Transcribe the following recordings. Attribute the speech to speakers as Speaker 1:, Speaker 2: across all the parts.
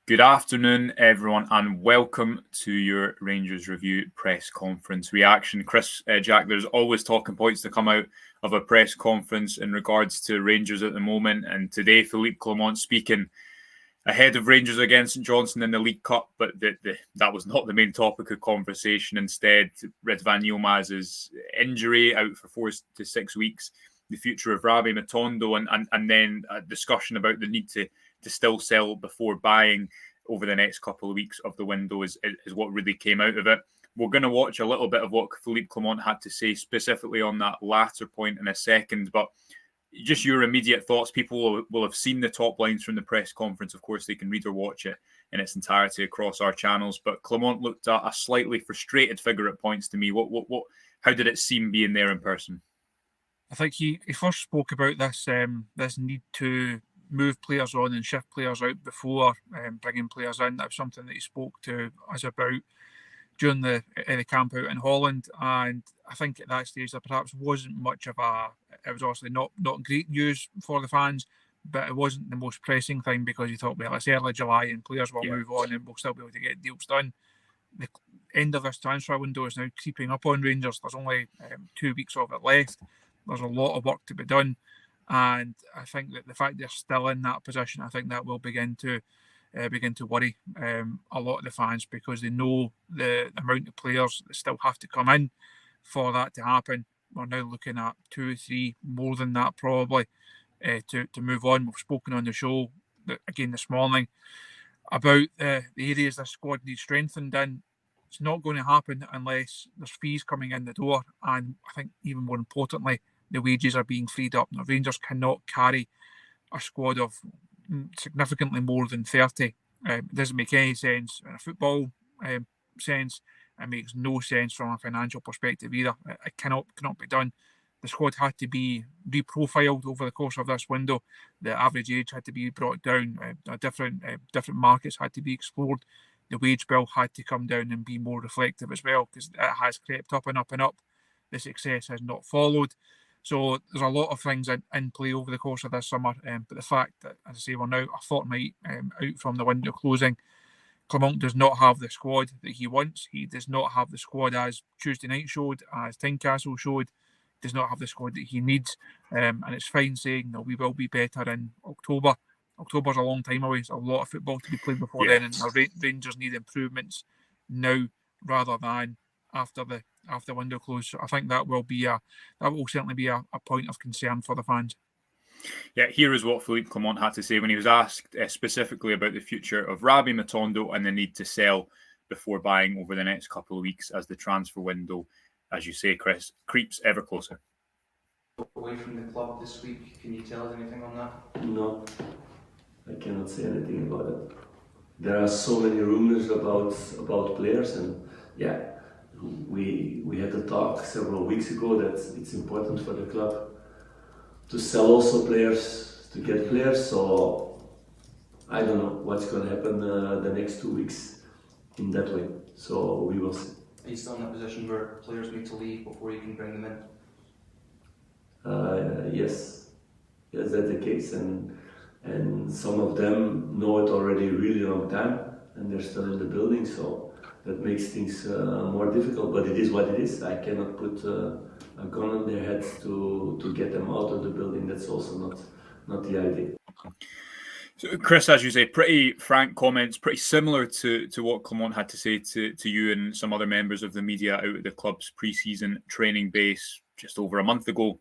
Speaker 1: Good afternoon, everyone, and welcome to your Rangers Review press conference reaction. Chris, Jack, there's always talking points to come out of a press conference in regards to Rangers at the moment. And today, Philippe Clement speaking ahead of Rangers against St Johnstone in the League Cup, but that was not the main topic of conversation. Instead, Ridvan Yilmaz's injury out for 4 to 6 weeks, the future of Rabbi Matondo, and then a discussion about the need to still sell before buying over the next couple of weeks of the window is what really came out of it. We're going to watch a little bit of what Philippe Clement had to say specifically on that latter point in a second, but just your immediate thoughts. People will have seen the top lines from the press conference. Of course, they can read or watch it in its entirety across our channels, but Clement looked at a slightly frustrated figure at points to me. How did it seem being there in person?
Speaker 2: I think he first spoke about this need to move players on and shift players out before bringing players in. That was something that he spoke to us about during the camp out in Holland, and I think at that stage there perhaps wasn't much of it was obviously not great news for the fans, but it wasn't the most pressing thing because he thought, well, it's early July and players will move on and we'll still be able to get deals done. The end of this transfer window is now creeping up on Rangers. There's only 2 weeks of it left. There's a lot of work to be done. And I think that the fact they're still in that position, I think that will begin to worry a lot of the fans, because they know the amount of players that still have to come in for that to happen. We're now looking at 2 or 3, more than that probably, to move on. We've spoken on the show again this morning about the areas this squad needs strengthened in. It's not going to happen unless there's fees coming in the door, and I think even more importantly, the wages are being freed up. Now, Rangers cannot carry a squad of significantly more than 30. It doesn't make any sense in a football sense. It makes no sense from a financial perspective either. It cannot be done. The squad had to be reprofiled over the course of this window. The average age had to be brought down. Different markets had to be explored. The wage bill had to come down and be more reflective as well, because it has crept up and up and up. The success has not followed. So there's a lot of things in play over the course of this summer. But the fact that, as I say, we're now a fortnight out from the window closing, Clement does not have the squad that he wants. He does not have the squad as Tuesday night showed, as Tynecastle showed. Does not have the squad that he needs. And it's fine saying, no, we will be better in October. October's a long time away. It's a lot of football to be played before then, and the Rangers need improvements now rather than after the window close. So I think that will certainly be a point of concern for the fans.
Speaker 1: Yeah, here is what Philippe Clement had to say when he was asked specifically about the future of Rabbi Matondo and the need to sell before buying over the next couple of weeks as the transfer window, as you say, Chris, creeps ever closer.
Speaker 3: Away from the club this week, can you tell us anything on that?
Speaker 4: No, I cannot say anything about it. There are so many rumors about players, and yeah, we had a talk several weeks ago that it's important for the club to sell also players, to get players. So I don't know what's going to happen the next 2 weeks in that way. So we will see.
Speaker 3: Are you still in a position where players need to leave before you can bring them in?
Speaker 4: Yes, that's the case, and some of them know it already a really long time, and they're still in the building, so that makes things more difficult. But it is what it is. I cannot put a gun on their head to get them out of the building. That's also not the idea.
Speaker 1: So, Chris, as you say, pretty frank comments, pretty similar to what Clement had to say to you and some other members of the media out at the club's pre-season training base just over a month ago,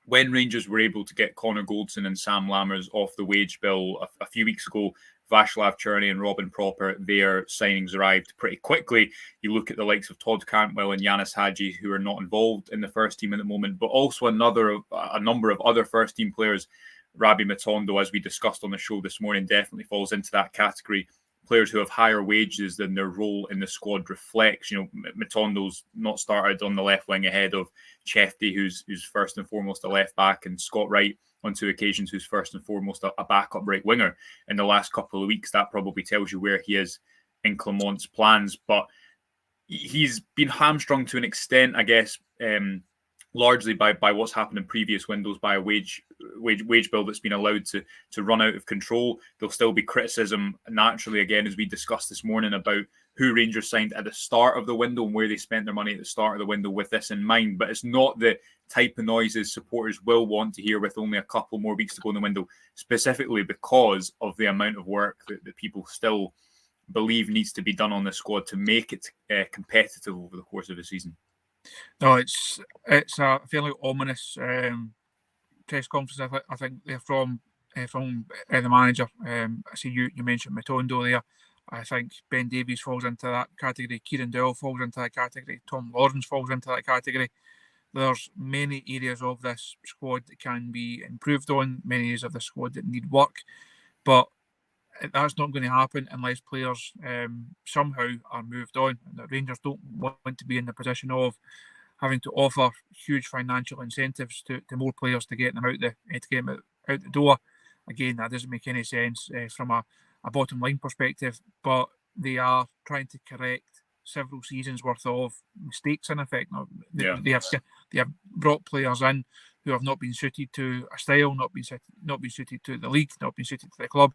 Speaker 1: when Rangers were able to get Connor Goldson and Sam Lammers off the wage bill a few weeks ago. Václav Černý and Robin Proper, their signings arrived pretty quickly. You look at the likes of Todd Cantwell and Yanis Hadji, who are not involved in the first team at the moment, but also a number of other first team players. Rabbi Matondo, as we discussed on the show this morning, definitely falls into that category. Players who have higher wages than their role in the squad reflects. You know, Matondo's not started on the left wing ahead of Chefty, who's first and foremost a left back, and Scott Wright on 2 occasions, who's first and foremost a backup right winger. In the last couple of weeks, that probably tells you where he is in Clement's plans. But he's been hamstrung to an extent, I guess, largely by what's happened in previous windows, by a wage bill that's been allowed to run out of control. There'll still be criticism naturally, again, as we discussed this morning, about who Rangers signed at the start of the window and where they spent their money at the start of the window with this in mind. But it's not the type of noises supporters will want to hear with only a couple more weeks to go in the window, specifically because of the amount of work that people still believe needs to be done on the squad to make it competitive over the course of the season.
Speaker 2: No, it's a fairly ominous press conference. I think they're from the manager. I see you mentioned Matondo there. I think Ben Davies falls into that category. Kieran Dowell falls into that category. Tom Lawrence falls into that category. There's many areas of this squad that can be improved on, many areas of the squad that need work, but that's not going to happen unless players somehow are moved on. The Rangers don't want to be in the position of having to offer huge financial incentives to more players to get them out the door. Again, that doesn't make any sense from a bottom line perspective, but they are trying to correct several seasons worth of mistakes in effect. They have brought players in who have not been suited to a style, not been suited to the league, not been suited to the club.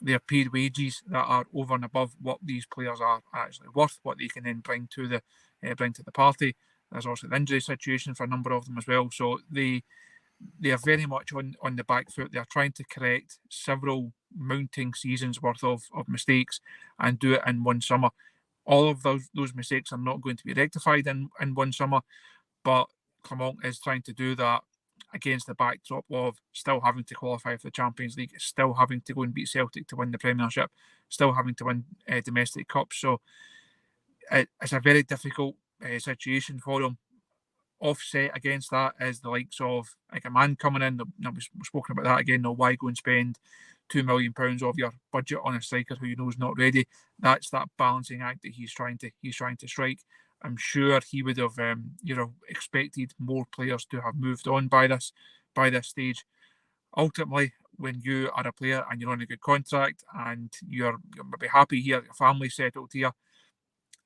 Speaker 2: They are paid wages that are over and above what these players are actually worth, what they can then bring to the party. There's also the injury situation for a number of them as well. So they are very much on the back foot. They are trying to correct several mounting seasons worth of mistakes and do it in one summer. All of those mistakes are not going to be rectified in one summer, but Clermont is trying to do that against the backdrop of still having to qualify for the Champions League, still having to go and beat Celtic to win the Premiership, still having to win domestic cups. So it's a very difficult situation for them. Offset against that is the likes of like a man coming in. We've spoken about that again. Why go and spend £2 million of your budget on a striker who you know is not ready? That's that balancing act that he's trying to strike. I'm sure he would have expected more players to have moved on by this stage. Ultimately, when you are a player and you're on a good contract and you're maybe happy here, your family's settled here,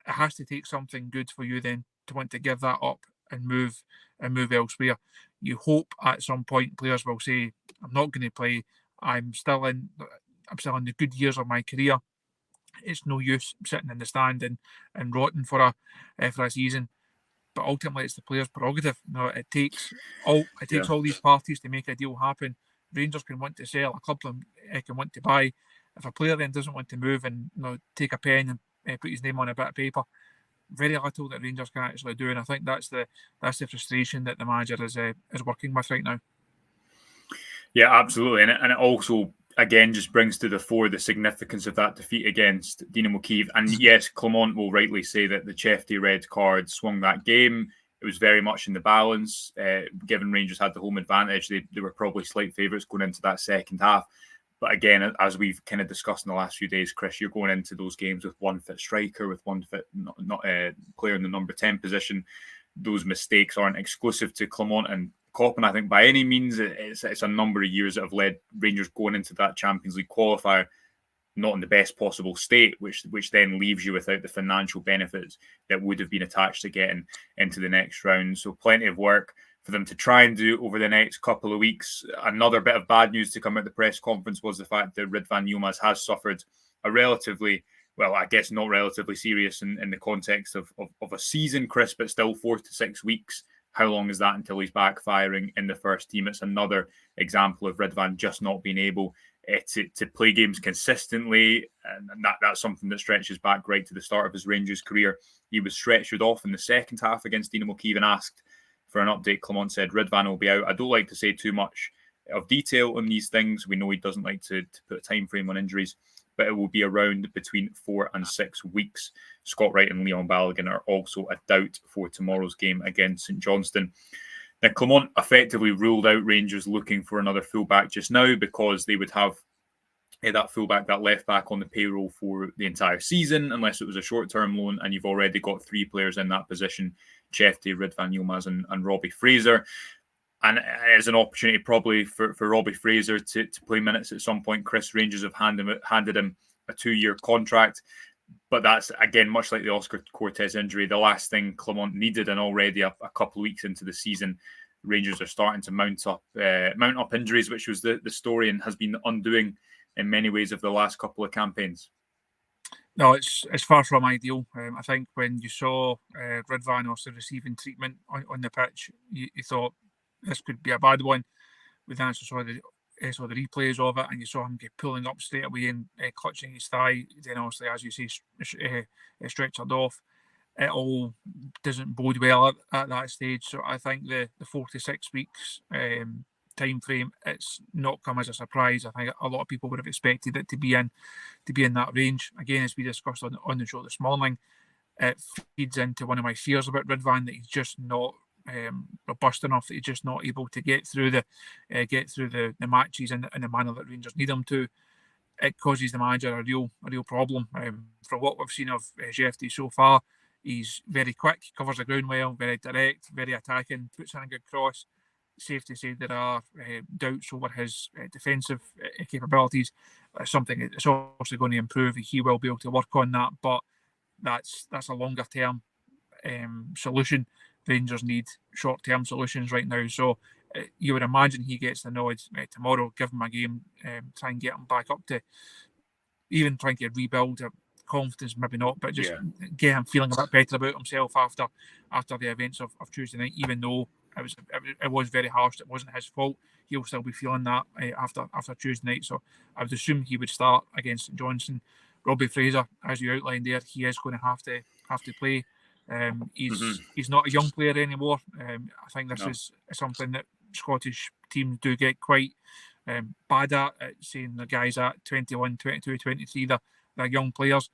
Speaker 2: it has to take something good for you then to want to give that up and move elsewhere. You hope at some point players will say, I'm not going to play. I'm still in the good years of my career. It's no use sitting in the stand and rotting for a season. But ultimately, it's the player's prerogative. It takes all these parties to make a deal happen. Rangers can want to sell, a club can want to buy. If a player then doesn't want to move and take a pen and put his name on a bit of paper, very little that Rangers can actually do. And I think that's the frustration that the manager is working with right now.
Speaker 1: Yeah, absolutely. And it also, again, just brings to the fore the significance of that defeat against Dynamo Kyiv. And yes, Clermont will rightly say that the Chefty red card swung that game. It was very much in the balance. Given Rangers had the home advantage, they were probably slight favourites going into that second half. But again, as we've kind of discussed in the last few days, Chris, you're going into those games with one fit striker, with one fit player in the number 10 position. Those mistakes aren't exclusive to Clermont and Koppen. I think by any means, it's a number of years that have led Rangers going into that Champions League qualifier not in the best possible state, which then leaves you without the financial benefits that would have been attached to getting into the next round. So plenty of work for them to try and do over the next couple of weeks. Another bit of bad news to come at the press conference was the fact that Ridvan Yilmaz has suffered a relatively, well, I guess not relatively serious in the context of a season, Chris, but still 4 to 6 weeks. How long is that until he's back firing in the first team? It's another example of Ridvan just not being able to play games consistently, and that's something that stretches back right to the start of his Rangers career. He was stretchered off in the second half against Dynamo Kyiv and asked for an update. Clermont said Ridvan will be out. I don't like to say too much of detail on these things. We know he doesn't like to put a time frame on injuries, but it will be around between 4 and 6 weeks. Scott Wright and Leon Balogun are also a doubt for tomorrow's game against St Johnstone. Now, Clermont effectively ruled out Rangers looking for another fullback just now because they would have that fullback, that left back on the payroll for the entire season, unless it was a short-term loan, and you've already got 3 players in that position, Chefty, Ridvan Yilmaz and Robbie Fraser. And as an opportunity probably for Robbie Fraser to play minutes at some point. Chris, Rangers have handed him a 2-year contract. But that's, again, much like the Oscar Cortez injury, the last thing Clement needed, and already a couple of weeks into the season, Rangers are starting to mount up injuries, which was the story and has been undoing in many ways of the last couple of campaigns.
Speaker 2: No, it's far from ideal. I think when you saw Ridvan also receiving treatment on the pitch, you thought this could be a bad one. We then saw the replays of it, and you saw him get pulling up straight away and clutching his thigh. Then obviously, as you say, stretchered off. It all doesn't bode well at that stage. So I think the 4 to 6 weeks time frame, it's not come as a surprise. I think a lot of people would have expected it to be in that range. Again, as we discussed on the show this morning, it feeds into one of my fears about Ridvan, that he's just not robust enough, that he's just not able to get through the matches in the manner that Rangers need him to. It causes the manager a real problem. From what we've seen of Jeffrey so far, he's very quick, covers the ground well, very direct, very attacking, puts in a good cross. Safe to say there are doubts over his defensive capabilities. Something that's obviously going to improve. He will be able to work on that, but that's a longer term solution. Rangers need short term solutions right now. So you would imagine he gets the nod tomorrow. Give him a game, try and get him back up to even trying to rebuild confidence, maybe not, but just get him feeling a bit better about himself after the events of Tuesday night. Even though it was very harsh, it wasn't his fault. He'll still be feeling that after Tuesday night. So I would assume he would start against St Johnstone. Robbie Fraser, as you outlined there, he is going to have to play. He's not a young player anymore. I think this is something that Scottish teams do get quite bad at saying the guys at 21, 22, 23, they're young players.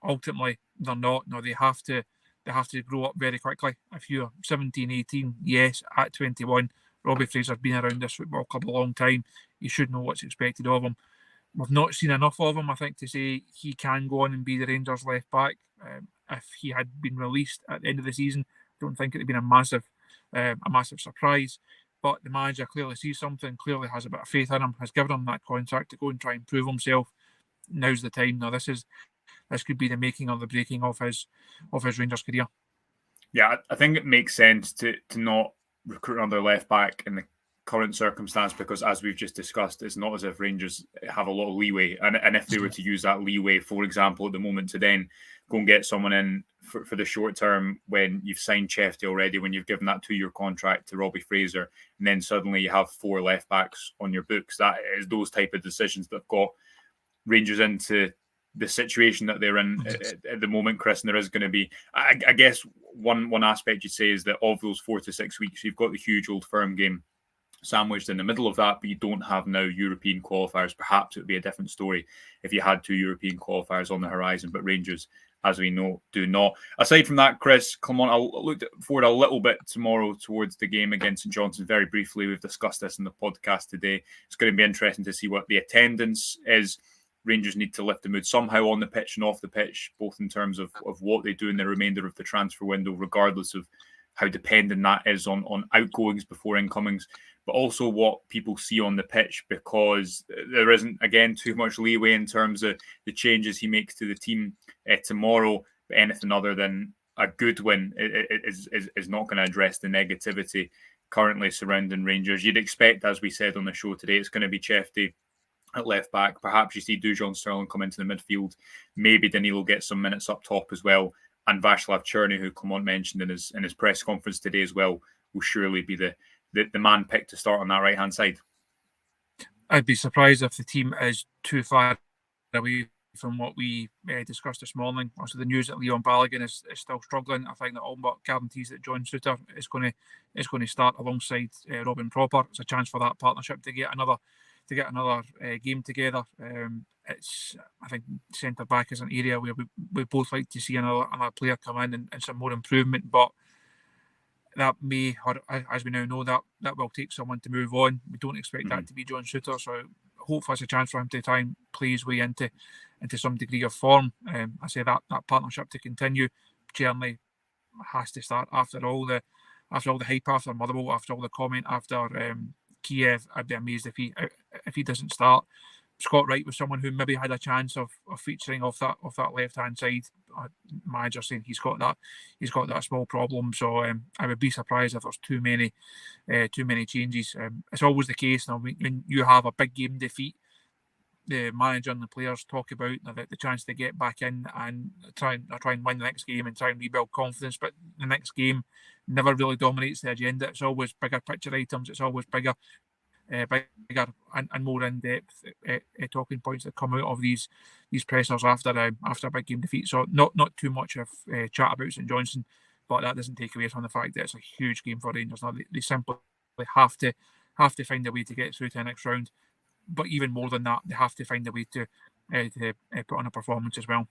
Speaker 2: Ultimately, they're not. No, they have to grow up very quickly. If you're 17, 18, yes, at 21, Robbie Fraser's been around this football club a long time. You should know what's expected of him. We've not seen enough of him, I think, to say he can go on and be the Rangers left back. If he had been released at the end of the season, I don't think it would have been a massive surprise. But the manager clearly sees something, clearly has a bit of faith in him, has given him that contract to go and try and prove himself. Now's the time. Now this could be the making or the breaking of his Rangers career.
Speaker 1: Yeah, I think it makes sense to not recruit another left back in the current circumstance, because as we've just discussed, it's not as if Rangers have a lot of leeway, and if they were to use that leeway, for example, at the moment, to then go and get someone in for the short term when you've signed Chefty already, when you've given that 2-year contract to Robbie Fraser, and then suddenly you have 4 left backs on your books, that is those type of decisions that have got Rangers into the situation that they're in at the moment, Chris. And there is going to be, I guess, one aspect you'd say is that of those 4 to 6 weeks, you've got the huge Old Firm game sandwiched in the middle of that, but you don't have now European qualifiers. Perhaps it would be a different story if you had 2 European qualifiers on the horizon, but Rangers, as we know, do not. Aside from that, Chris, come on, I'll look forward a little bit tomorrow towards the game against St Johnstone. Very briefly, we've discussed this in the podcast today. It's going to be interesting to see what the attendance is. Rangers need to lift the mood somehow on the pitch and off the pitch, both in terms of what they do in the remainder of the transfer window, regardless of how dependent that is on outgoings before incomings, but also what people see on the pitch, because there isn't, again, too much leeway in terms of the changes he makes to the team tomorrow. But anything other than a good win is not going to address the negativity currently surrounding Rangers. You'd expect, as we said on the show today, it's going to be Chefty at left back. Perhaps you see Dujon Sterling come into the midfield. Maybe Danilo gets some minutes up top as well. And Václav Černý, who Clement mentioned in his press conference today as well, will surely be the man picked to start on that right-hand side.
Speaker 2: I'd be surprised if the team is too far away from what we discussed this morning. Also, the news that Leon Balogun is still struggling. I think that all but guarantees that John Souttar is going to start alongside Robin Propper. It's a chance for that partnership to get another game together. It's, I think, centre back is an area where we both like to see another player come in and some more improvement, but that may, or as we now know, that will take someone to move on. We don't expect that to be John Souttar, so hopefully it's a chance for him to try and play his way into some degree of form. I say that partnership to continue. Černý has to start after all the hype after Motherwell, after all the comment after Kiev. I'd be amazed if he doesn't start. Scott Wright was someone who maybe had a chance of featuring off that left hand side. Manager saying he's got that small problem. So I would be surprised if there's too many changes. It's always the case now when you have a big game defeat. The manager and the players talk about the chance to get back in and try and win the next game and try and rebuild confidence. But the next game never really dominates the agenda. It's always bigger picture items. It's always bigger and more in-depth talking points that come out of these pressers after a big game defeat. So not too much of chat about St Johnstone, but that doesn't take away from the fact that it's a huge game for Rangers. Now they simply have to find a way to get through to the next round. But even more than that, they have to find a way to put on a performance as well.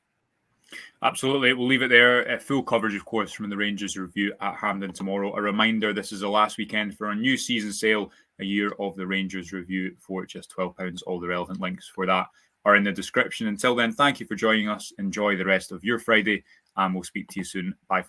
Speaker 1: Absolutely. We'll leave it there. Full coverage, of course, from the Rangers review at Hampden tomorrow. A reminder, this is the last weekend for our new season sale, a year of the Rangers review for just £12. All the relevant links for that are in the description. Until then, thank you for joining us. Enjoy the rest of your Friday, and we'll speak to you soon. Bye for now.